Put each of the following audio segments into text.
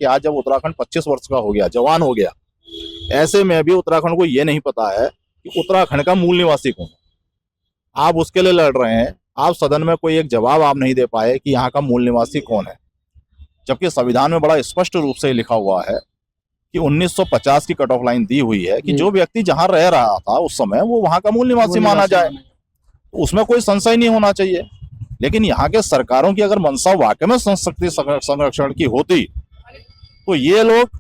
कि आज जब उत्तराखंड 25 वर्ष का हो गया, जवान हो गया, ऐसे में भी उत्तराखंड को ये नहीं पता है कि उत्तराखंड का मूल निवासी कौन है। आप उसके लिए लड़ रहे हैं, आप सदन में कोई एक जवाब आप नहीं दे पाए कि यहाँ का मूल निवासी कौन है, जबकि संविधान में बड़ा स्पष्ट रूप से लिखा हुआ है कि 1950 की कट ऑफ लाइन दी हुई है कि जो व्यक्ति जहां रह रहा था उस समय वो वहां का मूल निवासी माना जाए, उसमें कोई संशय नहीं होना चाहिए। लेकिन यहाँ के सरकारों की अगर मंशा वाकई में संस्कृति संरक्षण की होती तो ये लोग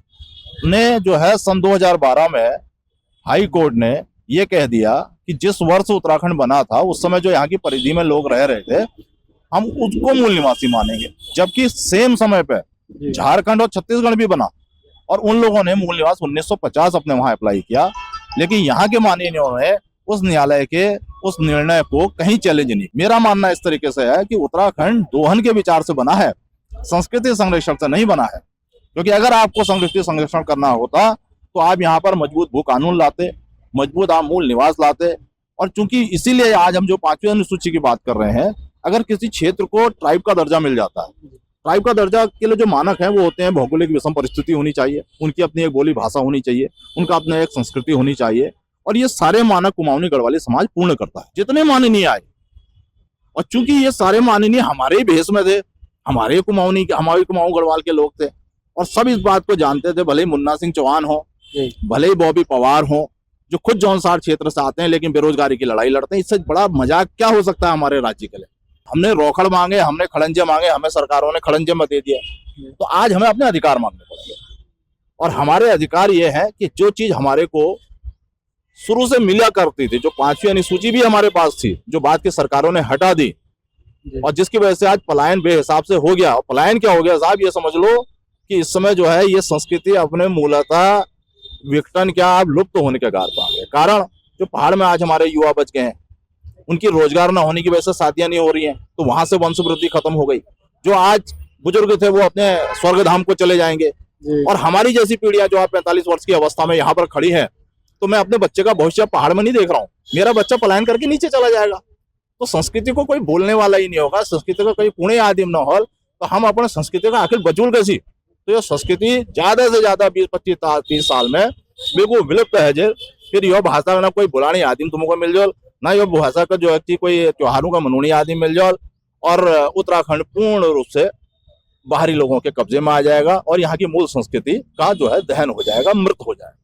ने जो है सन 2012 में हाई कोर्ट ने ये कह दिया कि जिस वर्ष उत्तराखंड बना था उस समय जो यहाँ की परिधि में लोग रह रहे थे हम उसको मूल निवासी मानेंगे, जबकि सेम समय पे झारखंड और छत्तीसगढ़ भी बना और उन लोगों ने मूल निवास 1950 अपने वहां अप्लाई किया। लेकिन यहाँ के माननीय ने उस न्यायालय के उस निर्णय को कहीं चैलेंज नहीं। मेरा मानना इस तरीके से है कि उत्तराखंड दोहन के विचार से बना है, संस्कृति संरक्षण से नहीं बना है। क्योंकि अगर आपको संस्कृति संरक्षण करना होता तो आप यहाँ पर मजबूत भू कानून लाते, मजबूत आप मूल निवास लाते। और चूंकि इसीलिए आज हम जो 5वीं अनुसूची की बात कर रहे हैं, अगर किसी क्षेत्र को ट्राइब का दर्जा मिल जाता है, ट्राइब का दर्जा के लिए जो मानक है वो होते हैं भौगोलिक विषम परिस्थिति होनी चाहिए, उनकी अपनी एक बोली भाषा होनी चाहिए, उनका अपना एक संस्कृति होनी चाहिए। और ये सारे मानक कुमाऊनी गढ़वाली समाज पूर्ण करता है, जितने माननीय आए। और चूंकि ये सारे माननीय हमारे ही भेष में थे, हमारे कुमाऊं गढ़वाल के लोग थे और सब इस बात को जानते थे, भले ही मुन्ना सिंह चौहान हो, भले ही बॉबी पवार हो, जो खुद जौनसार क्षेत्र से आते हैं लेकिन बेरोजगारी की लड़ाई लड़ते हैं। इससे बड़ा मजाक क्या हो सकता है हमारे राज्य के लिए। हमने रोकड़ मांगे, हमने खड़ंजे मांगे, हमें सरकारों ने खड़ंजे में दे दिया, तो आज हमें अपने अधिकार मांगने पड़ेंगे। और हमारे अधिकार ये है कि जो चीज हमारे को शुरू से मिला करती थी, जो 5वीं अनुसूची भी हमारे पास थी, जो बात की सरकारों ने हटा दी और जिसकी वजह से आज पलायन बेहिसाब से हो गया। और पलायन क्या हो गया साहब, ये समझ लो कि इस समय जो है ये संस्कृति अपने मूलतः विघटन क्या आप लुप्त होने के कगार पर आ गए। कारण जो पहाड़ में आज हमारे युवा बच गए हैं, उनकी रोजगार न होने की वजह से शादियां नहीं हो रही हैं, तो वहां से वंश वृद्धि खत्म हो गई। जो आज बुजुर्ग थे वो अपने स्वर्ग धाम को चले जाएंगे और हमारी जैसी पीढ़ियां जो आप 45 वर्ष की अवस्था में यहाँ पर खड़ी है, तो मैं अपने बच्चे का भविष्य पहाड़ में नहीं देख रहा हूँ, मेरा बच्चा पलायन करके नीचे चला जाएगा। तो संस्कृति को कोई बोलने वाला ही नहीं होगा, संस्कृति को कोई पुणे आदिम न हो, तो हम अपने संस्कृति का आखिर बचूल कैसी। तो ये संस्कृति ज्यादा से ज्यादा 20-25-30 साल में बिल्कुल विलुप्त है। जे फिर यह भाषा ना कोई बुलानी आदिम तुमको मिल जाओ, ना यह भाषा का जो है कोई त्योहारों का मनोनी आदिम मिल जाओ, और उत्तराखंड पूर्ण रूप से बाहरी लोगों के कब्जे में आ जाएगा और यहाँ की मूल संस्कृति का जो है दहन हो जाएगा, मृत हो जाएगा।